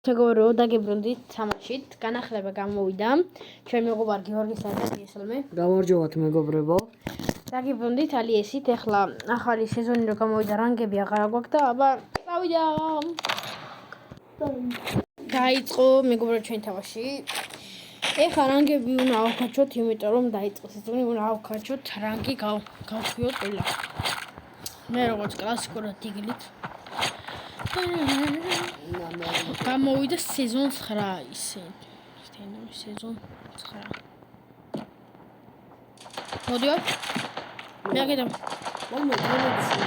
მეგობრებო, დაგიბრუნდით თამაშით. განახლება გამოვიდა. ჩვენ მეგობარ გიორგის ასლმე. გამარჯობათ მეგობრებო. დაგიბრუნდით ალიესით. ეხლა ახალი სეზონი რო გამოვიდა, რანგები აღარ აგვაქვს და აბა წავიდა. დაიწყო მეგობრებო ჩვენ თამაში. ეხლა რანგები უნდა ავქაჩოთ, იმიტომ რომ დაიწყო სეზონი, უნდა ავქაჩოთ რანგი გავხვიოთ ყველა. მე როგორც კლასიკურად დიგლით. გამოვიდა სეზონ 9 ისე. სეზონ 9. მოდიო. მე აგედა. მომე გოლებს და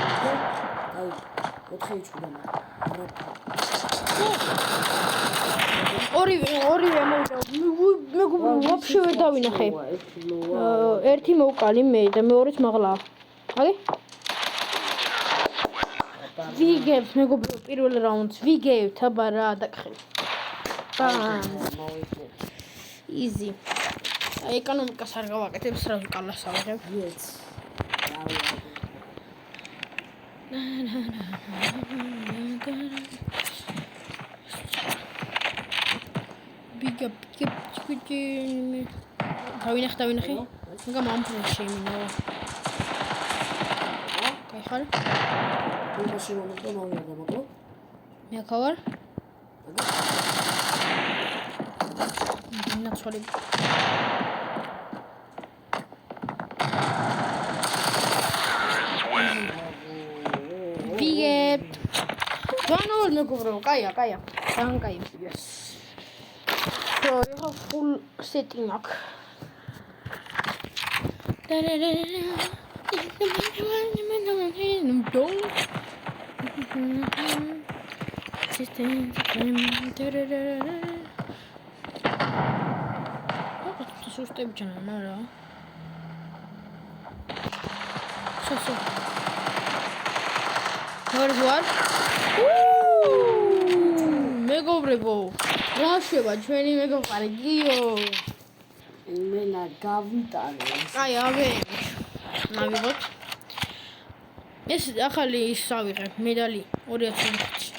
აი 4 იჭვიდან. ორივე მოვიდა. მეგობრებო, ვაფშე ვერ დავინახე. ერთი მოვკალი მე და მეორეც მაღლა. აი? ვიგებთ მეგობრებო პირველ რაუნდს ვიგებთ აბა რა დაგხელ. ბამ. იზი. ეკონომიკას არ გავაკეთებ, სრალ კალას ავიღებ. Yes. ვიგებ. დავინახე. მაგა მომფრენში იმინო. კაი ხარ? მაშინ მომენტო მოგო. მე ახალ ნაცვალი ვიგებ განავალ მეგობრებო, კაია ძალიან კაია. Yes. ხო, full setting აქვს. სუსტები ჩანა რა. სო. ვარ. მეგობრებო, რაშება ჩვენი მეგობარი გიო. მენა გავიტანე. აი, ნავიღოთ. ეს ახალი ის ავიღებ, медали 2005-ში.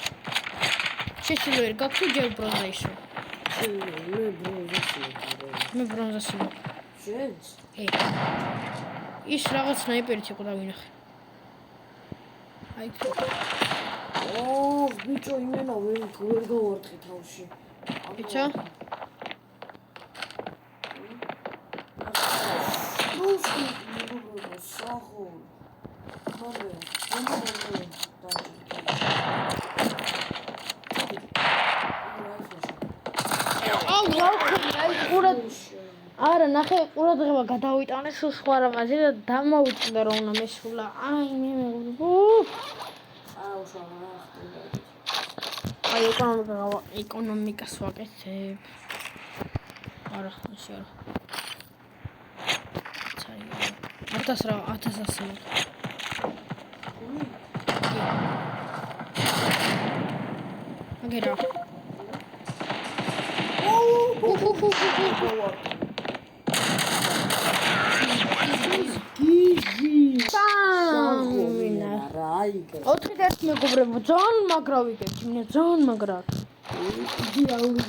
შეშილო ვერ გაქვს ჯერ ბრონზა ისო. მე ბრონზაში. შენს? ის რაღაც სნაიპერით იყო დავინახე. აი. ბიჭო, იმენა ვერ გავარტყი თავში. ბიჭო? სახო. არა, ნახე, ყურადღება გადავიტანე სულ სხვა რამაზე და დამოვიწყდა რომ უნდა მესულა. აი, მე მეგობრებო. აი, ეკონომიკას ვაკეთებ. არა, ისე არა. 1000 აგერა. ოთხი ერთი მეგობრებო, ძალიან მაგრა ვიგებთ, ძალიან მაგრა. იდეალური.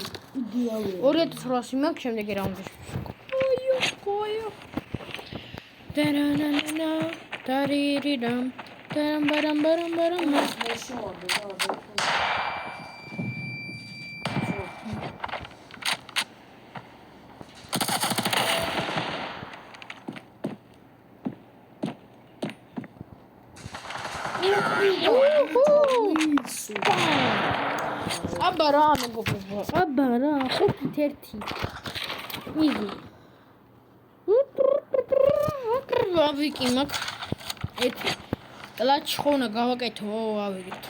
2800 მაქვს შემდეგი რაუნდში. კოიო. დარანანა, დარირიდამ, დარამბარამ. აბა რა მეგობრებო, ხუთით ერთი. იზი. ვიკი მაქვს. ერთი. კლაჩ ხო უნდა გავაკეთო, ავიღეთ.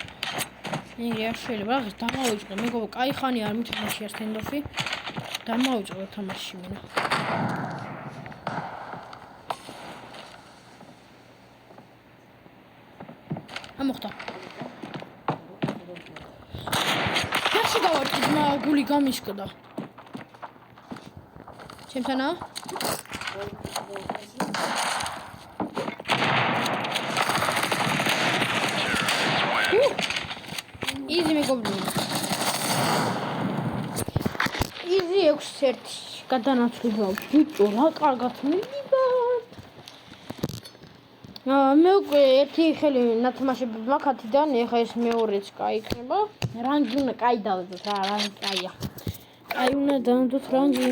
მე არ შეიძლება რაღაც დამავიწყო, მეგობრებო, კაი ხანი არ მithamashi სტენდოფი. დამავიწყო თამაში მე. ამოხდა. yaxshi გავარტყი, გული გამიშკდა. ჩემთანა? იზი მეგობრებო. 6-1 გადანაცვლება. ბიჭო, რა კარგად მიდივართ. მე უკვე ერთი ხელი ნათამაშები მაქათიდან, ეხა ეს მეორეც кайქნება. რანგი უნდა кай დავდოთ რა, რანგი кайა. კაი უნდა დავდოთ რანგი.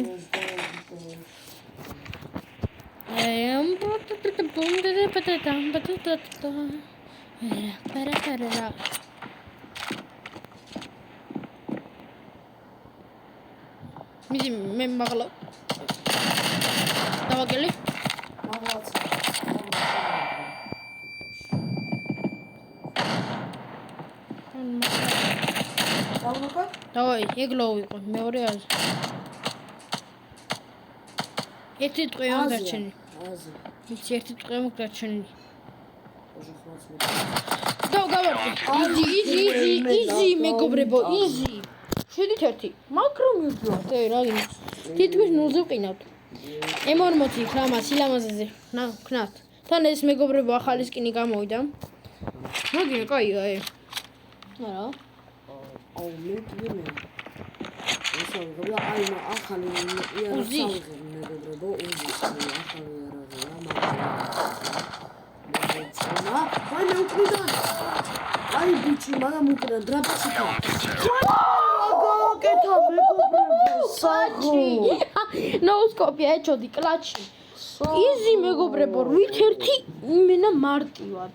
მიდი მე მაღლა დავაგელი მაგალაც დავუკა დავაი ეგლო იყო მეორე აზრი ერთი ტყვე მოგარჩენი აზი ვიცი ერთი ტყვე მოგარჩენი ოჟახმაც გავარდი იზი მეგობრებო იზი შედით ერთი მაგრამ მივდივართ რა გინდა თითქმის ნულზე ვყინავთ M40 ხამა სილამაზეზე ვქნათ თან ეს მეგობრებო ახალი სკინი გამოვიდა მაგინა კაია არა აუ მე კიდე ესე ვიღებია აი ახალი იარაღი მეგობრებო უზი ახალი იარაღია მაგრამ აი მე უკრიდან აი ბიჭი მაგრამ უკრიდან დრაფშიკა გაკეთა მეგობრებო საჭი ნოუსკოპი ეჩოდი კლაჩი იზი მეგობრებო რვით ერთი იმენა მარტივად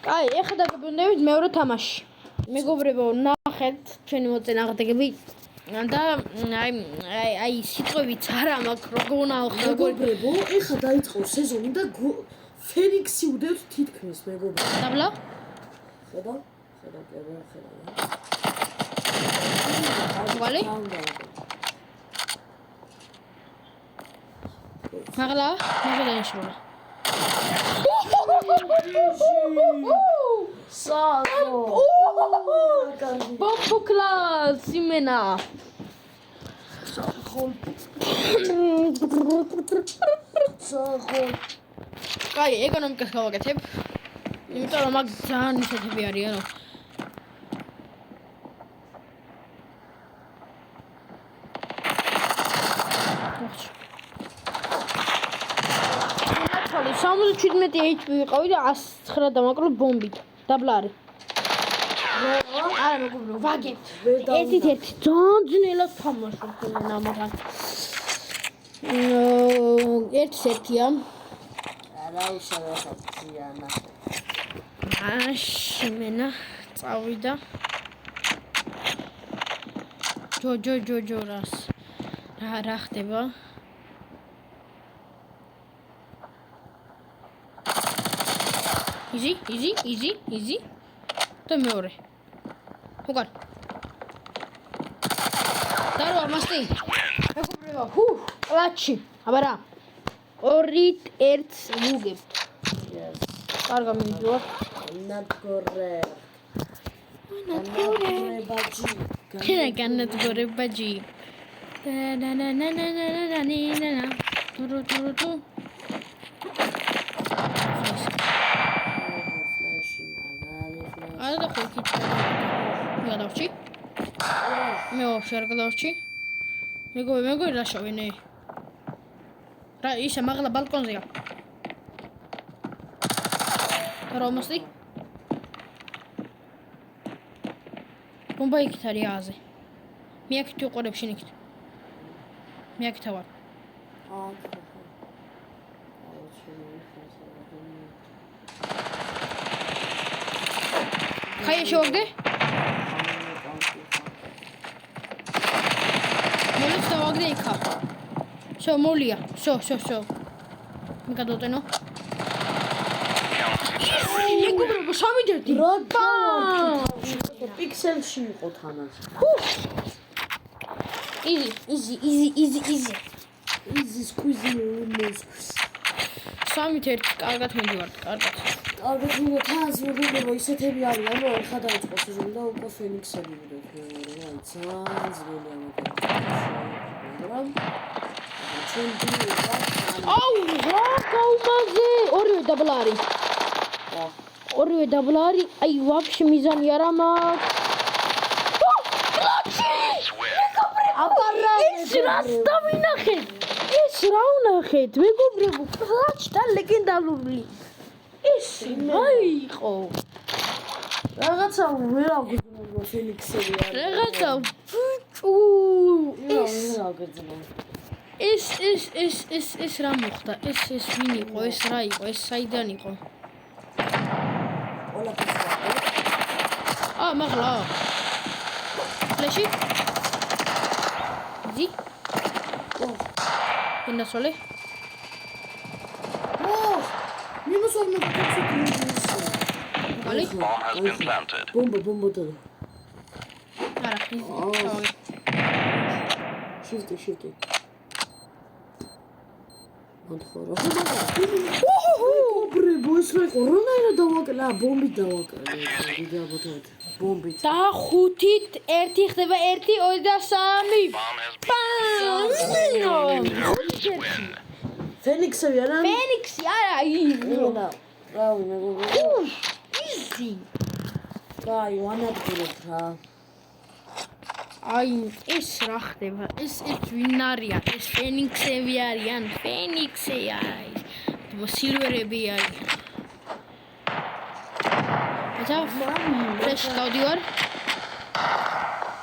კაი ეხლა დაგებრუნდებით მეორე თამაში მეგობრებო ნახეთ ჩვენი მოწინააღმდეგები და აი სიტყვებიც არა მაქვს როგორ ნახო მეგობრებო ეხლა დაიწყო სეზონი და ფენიქსი უდევს თითქმის მეგობრებო დაბლა ხედავ ვალი მაგლა შევა საათო ბომბო კლას იმენა საათო კაი ეკონომიკას გავაკეთებ იმიტომ რომ მაგ ძალიან ისეთები არიანო ნაცვალი 77 HP ვიყავი და 109 დამაკრო ბომბით დაბლა არის არა მეგობრო ვაგებთ ერთი ძალიან ძნელად თამაშობ ამათან ერთ-ერთია რა უშავებია მაშიმენა წავიდა ჯოჯორას რა ხდება იზი და მეორე უგარ დარო მასტი მეგობრებო კლაჩი აბარა 2-1 ვუგებთ კარგა მივიდივართ განადგურებაჯი არა და ხო იქით გადავჭი მე ვაფშე არ გადავჭი მეგობრი რა შოვინე რა ისა მაგლა ბალკონზეა რომოსი ბომბა იქით არის აზე მე აქეთ ვიყურებ შენ იქით მე აქეთ ვარ ხაი შევაგდე მოლიც დავაგდე იქა შო მოლია შო მე გადავტენო მეგობრებო სამიჯერდი რა პიქსელში იყო თანაც იზი სკვიზი სამით ერთი კარგად მიდივართ კარგად თანაც მეგობრებო ისეთები არიან რომ ახლა დაიწყო სეზონი და უკვე ფენიქსები ვიდეთ აი ძალიან ძნელია მაგრამ ჩვენ დიახ აუ რა გაუმაზე ორივე დაბლა არის აი ვაფშე მიზანი არა მაქვს კლაჩი რას დავინახეთ? ეს რა ვნახეთ? მეგობრებო, ფლაშთან ლეგენდარული. ეს რა იყო? რაღაცა ვერ აგრძნობა ფენიქსები არის. რაღაცა ეს რა მოხდა? ეს ვინ იყო? ეს რა იყო? ეს საიდან იყო? მაღლა. ფლეში? დი? ინდასოლე? მინუს 40. Vale. Bomb has been planted. Bomba da. Ara, easy. Shift. Montkora. Obre, boys, რა იყო? რონაირა დავაკლა, ბომბით დავაკლა. ვიდეობოთ. ბომბით. და 5-ით 1 ხდება 1 23. Bomb has been ფენიქსები არა? ფენიქსი არა, იზო. რავი, მეგობრებო. იზი. აი, ვანადგურებთ რა. აი, ეს რა ხდება? ეს ვინ არიან? ეს ფენიქსები არიან, ფენიქსი არის. სილვერები არიან. აჩა, ფლეშ გავდივარ.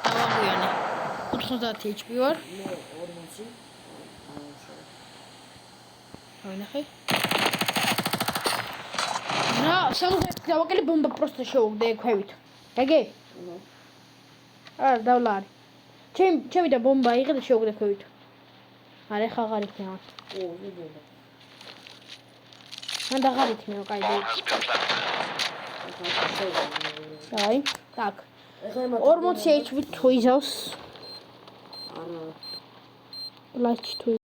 დავაგვიანე. 90 HP ვარ. მე 40. ვინახე? რა, სამოხეთ დავაკელე ბომბა პროსტო შევუგდე ქვევით. გაგე? არა, დავლარი. ჩემი და ბომბა იღე და შევუგდე ქვევით. არა, ხა აღარ იქნება. ვიბება. მან აღარ იქნება, კაი. აი, так. 40 HP თუ იზავს. არა. ლაჩ თუ